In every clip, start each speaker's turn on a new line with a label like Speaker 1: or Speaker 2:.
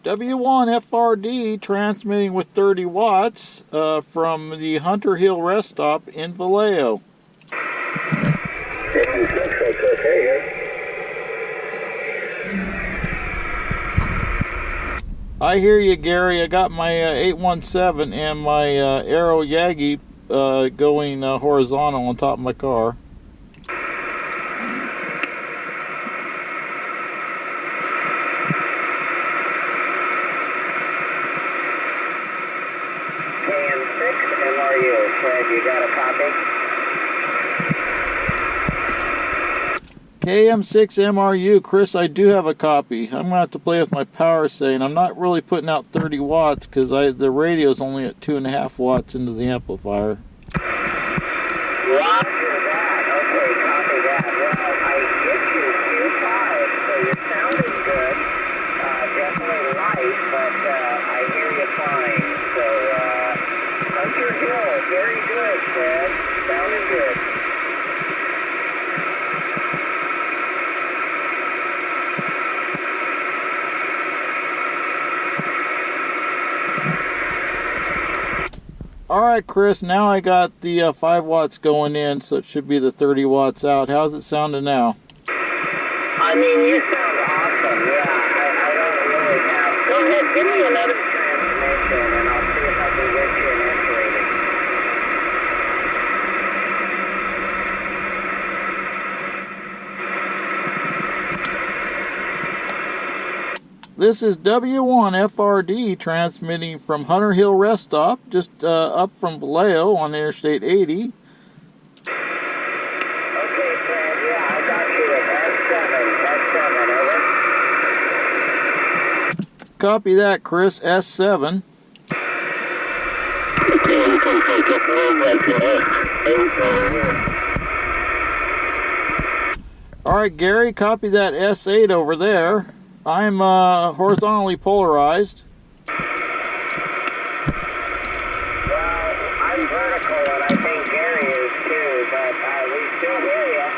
Speaker 1: W1FRD transmitting with 30 watts from the Hunter Hill rest stop in Vallejo. I hear you, Gary. I got my 817 and my Arrow Yagi going horizontal on top of my car.
Speaker 2: KM6MRU, Fred, you got a copy?
Speaker 1: KM6MRU Chris, I do have a copy. I'm going to have to play with my power setting. I'm not really putting out 30 watts because the radio is only at 2.5 watts into the amplifier.
Speaker 2: Roger that. Okay, copy that. Well, I get you Q5, so your sound is good. Definitely light, but I hear you fine. So, Hunter Hill, very good, Fred. Sounded good.
Speaker 1: Alright, Chris, now I got the 5 watts going in, so it should be the 30 watts out. How's it sounding now?
Speaker 2: I mean, you sound awesome. Yeah, I don't really have... Go ahead, give me another transmission, and I'll see if I can get you an inch rating.
Speaker 1: This is W1FRD transmitting from Hunter Hill rest stop, just up from Vallejo on Interstate 80.
Speaker 2: Okay, Fred, yeah, I got you at S7, over.
Speaker 1: Copy that, Chris, S7. Alright, Gary, copy that S8 over there. I'm horizontally polarized.
Speaker 2: Well, I'm vertical, and I think Gary is too, but we still hear you.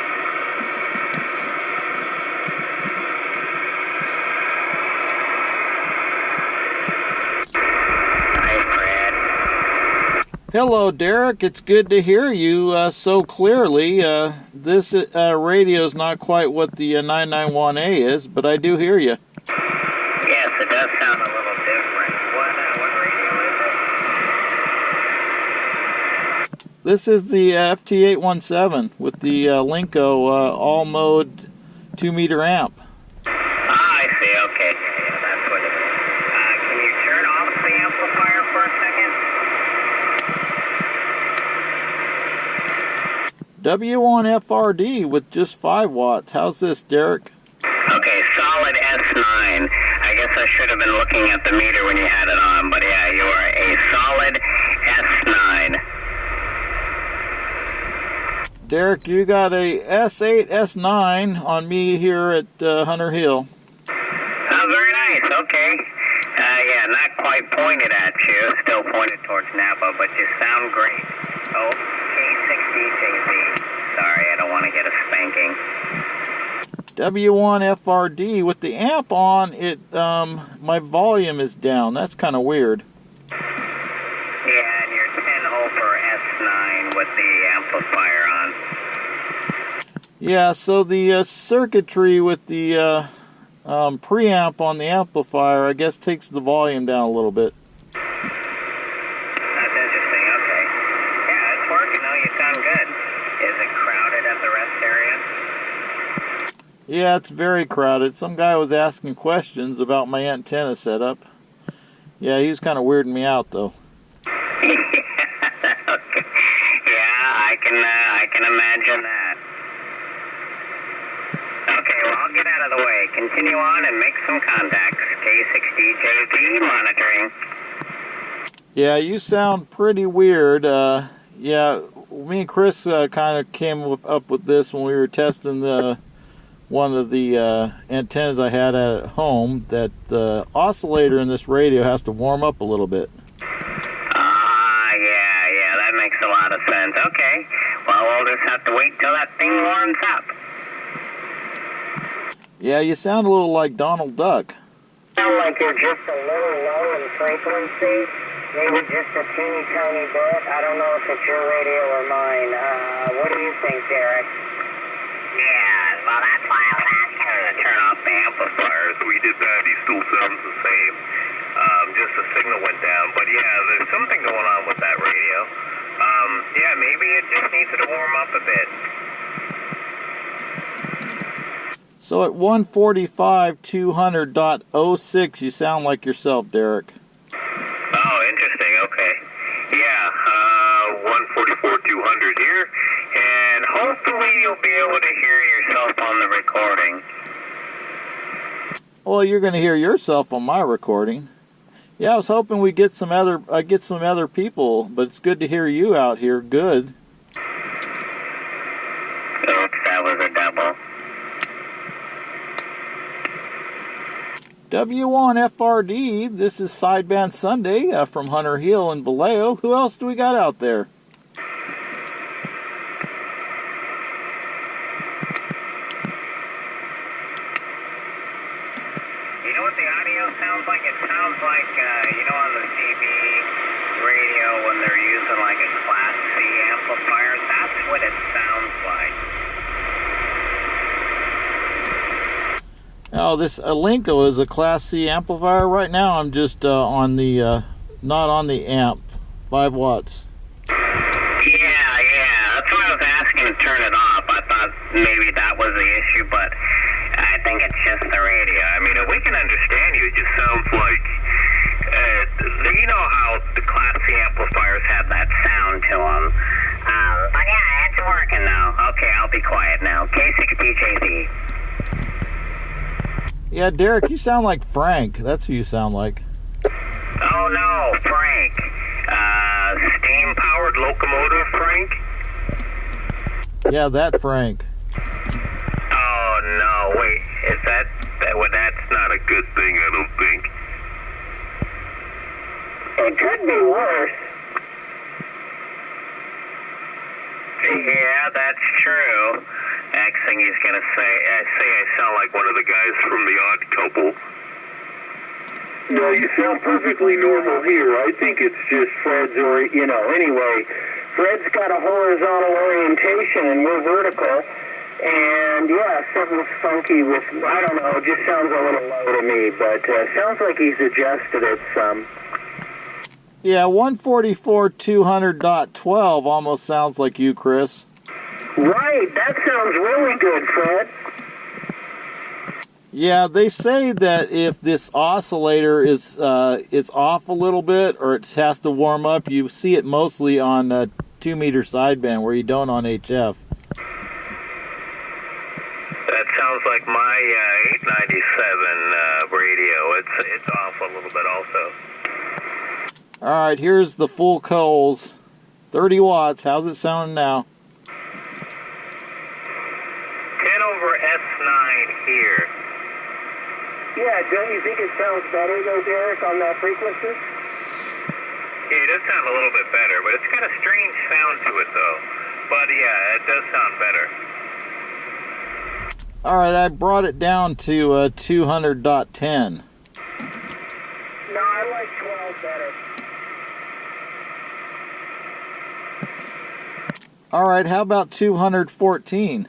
Speaker 2: Hi, Fred.
Speaker 1: Hello, Derek. It's good to hear you so clearly. This radio is not quite what the 991A is, but I do hear you.
Speaker 2: Yes, it does sound a little different. What radio is it?
Speaker 1: This is the FT-817 with the Alinco all-mode 2-meter amp.
Speaker 2: Ah, I see. Okay. Yeah, that's what it is. Can you turn off the amplifier for a second?
Speaker 1: W1FRD with just 5 watts. How's this, Derek?
Speaker 2: Okay, solid S9. I guess I should have been looking at the meter when you had it on, but yeah, you are a solid S9.
Speaker 1: Derek, you got a S8, S9 on me here at Hunter Hill.
Speaker 2: Oh, very nice. Okay. Yeah, not quite pointed at you. Still pointed towards Napa, but you sound great. Oh, K6DJV. Sorry, I don't want to get a spanking.
Speaker 1: W1FRD with the amp on it. My volume is down. That's kind of weird.
Speaker 2: Yeah, and you're 10 over S9 with the amplifier on.
Speaker 1: Yeah, so the circuitry with the preamp on the amplifier, I guess, takes the volume down a little bit.
Speaker 2: That's interesting. Okay. Yeah, it's working though. You sound good. Is it crowded at the rest area?
Speaker 1: Yeah, it's very crowded. Some guy was asking questions about my antenna setup. Yeah, he was kind of weirding me out, though.
Speaker 2: Okay. Yeah, I can imagine that. Okay, well, I'll get out of the way. Continue on and make some contacts. K6DJV monitoring.
Speaker 1: Yeah, you sound pretty weird. Yeah, me and Chris kind of came up with this when we were testing one of the antennas I had at home, that the oscillator in this radio has to warm up a little bit.
Speaker 2: Yeah, that makes a lot of sense. Okay, well, we'll just have to wait till that thing warms up.
Speaker 1: Yeah, you sound a little like Donald Duck.
Speaker 2: Sound like you're just a little low in frequency, maybe just a teeny tiny bit. I don't know if it's your radio or mine. What do you think, Derek?
Speaker 3: Yeah, well, that's why I was asking her to turn off the amplifiers. We did that. He still sounds the same. Just the signal went down. But yeah, there's something going on with that radio. Yeah, maybe it just needs to warm up a bit.
Speaker 1: So at 145 200.06, you sound like yourself, Derek.
Speaker 3: Oh, interesting. Okay. Yeah, 144 200 here, and hopefully you'll be able to hear yourself on the recording.
Speaker 1: Well, you're going to hear yourself on my recording. Yeah, I was hoping we get some other people, but it's good to hear you out here. Good.
Speaker 3: Oops, that was a double.
Speaker 1: W1FRD, this is Sideband Sunday from Hunter Hill and Vallejo. Who else do we got out there?
Speaker 3: You know what the audio sounds like? It sounds like, you know, on the CB radio when they're using like a Class C amplifier. That's what it sounds like.
Speaker 1: Oh, this Alinco is a Class C amplifier. Right now I'm just on the, not on the amp, 5 watts.
Speaker 3: Yeah, that's why I was asking to turn it off. I thought maybe that was the issue, but I think it's just the radio. I mean, we can understand you. It just sounds like, you know how the Class C amplifiers have that sound to them. But yeah, it's working now. Okay, I'll be quiet now. K6DJV.
Speaker 1: Yeah, Derek, you sound like Frank. That's who you sound like.
Speaker 3: Oh no, Frank. Steam-powered locomotive, Frank?
Speaker 1: Yeah, that Frank.
Speaker 3: Oh no, wait. Is that well, that's not a good thing, I don't think.
Speaker 2: It could be worse.
Speaker 3: Yeah, that's true. Next thing he's gonna say I sound like one of the guys from The Odd Couple.
Speaker 4: No, you sound perfectly normal here. I think it's just Fred's, or, you know, anyway.
Speaker 2: Fred's got a horizontal orientation and we're vertical. And yeah, something's funky with, I don't know, it just sounds a little low to me, but sounds like he's adjusted it some.
Speaker 1: Yeah, 144 200.12 almost sounds like you, Chris.
Speaker 2: Right, that sounds really good, Fred.
Speaker 1: Yeah, they say that if this oscillator is off a little bit or it has to warm up, you see it mostly on 2-meter sideband where you don't on HF.
Speaker 3: That sounds like my 897 radio. It's off a little bit also.
Speaker 1: All right, here's the full coals, 30 watts. How's it sounding now?
Speaker 3: 10 over S9 here.
Speaker 2: Yeah, don't you think it sounds better though, Derek, on that frequency?
Speaker 3: Yeah, it does sound a little bit better, but it's got a strange sound to it though. But yeah, it does sound better.
Speaker 1: All right, I brought it down to 200.10.
Speaker 2: No, I like 12 better.
Speaker 1: All right, how about 214?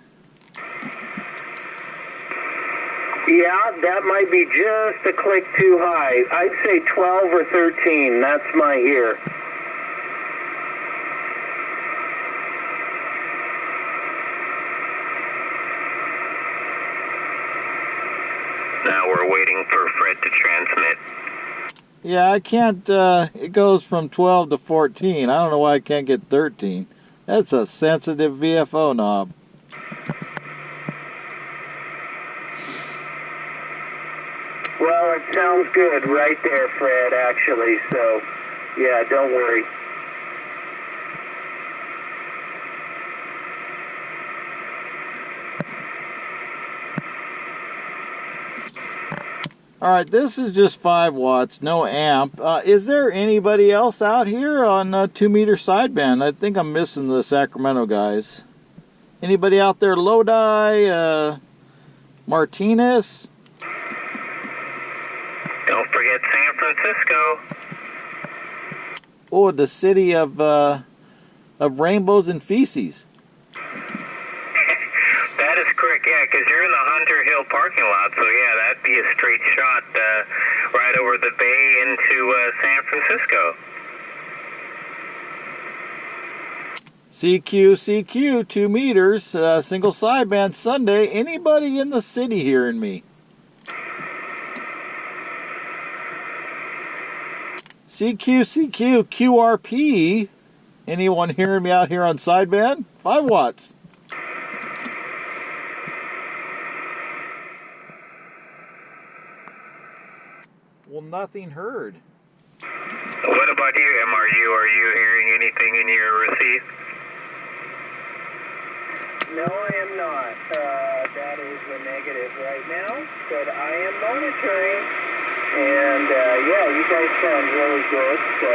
Speaker 2: Yeah, that might be just a click too high. I'd say 12 or 13. That's my ear.
Speaker 3: Now we're waiting for Fred to transmit.
Speaker 1: Yeah, I can't, it goes from 12 to 14. I don't know why I can't get 13. That's a sensitive VFO knob.
Speaker 2: Well, it sounds good right there, Fred, actually, so, yeah, don't worry.
Speaker 1: All right, this is just 5 watts, no amp. Is there anybody else out here on 2-meter sideband? I think I'm missing the Sacramento guys. Anybody out there? Lodi, Martinez?
Speaker 3: forget San Francisco.
Speaker 1: Oh, the city of rainbows and feces.
Speaker 3: That is correct, yeah, because you're in the Hunter Hill parking lot, so yeah, that'd be a straight shot right over the bay into San Francisco.
Speaker 1: CQ, 2 meters, single sideband Sunday. Anybody in the city hearing me? CQ, QRP. Anyone hearing me out here on sideband? 5 watts. Well, nothing heard.
Speaker 3: What about you, MRU? Are you hearing anything in your receive?
Speaker 2: No, I am not. That is the negative right now, but I am monitoring. And, yeah, you guys sound really good, so,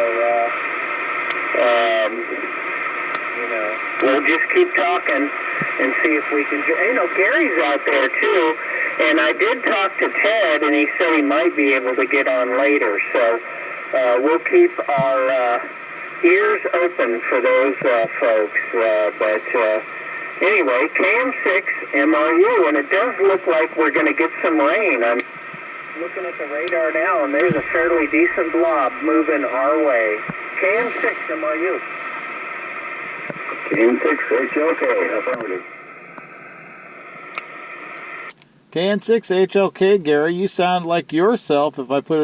Speaker 2: you know, we'll just keep talking and see if we can, you know, Gary's out there, too, and I did talk to Ted, and he said he might be able to get on later, so, we'll keep our, ears open for those, folks, but, anyway, KM6MRU, and it does look like we're going to get some rain. I'm looking at the radar now, and there's a fairly decent blob moving our way. KN6MRU.
Speaker 4: KN6HLK, affirmative.
Speaker 1: KN6HLK Gary, you sound like yourself if I put it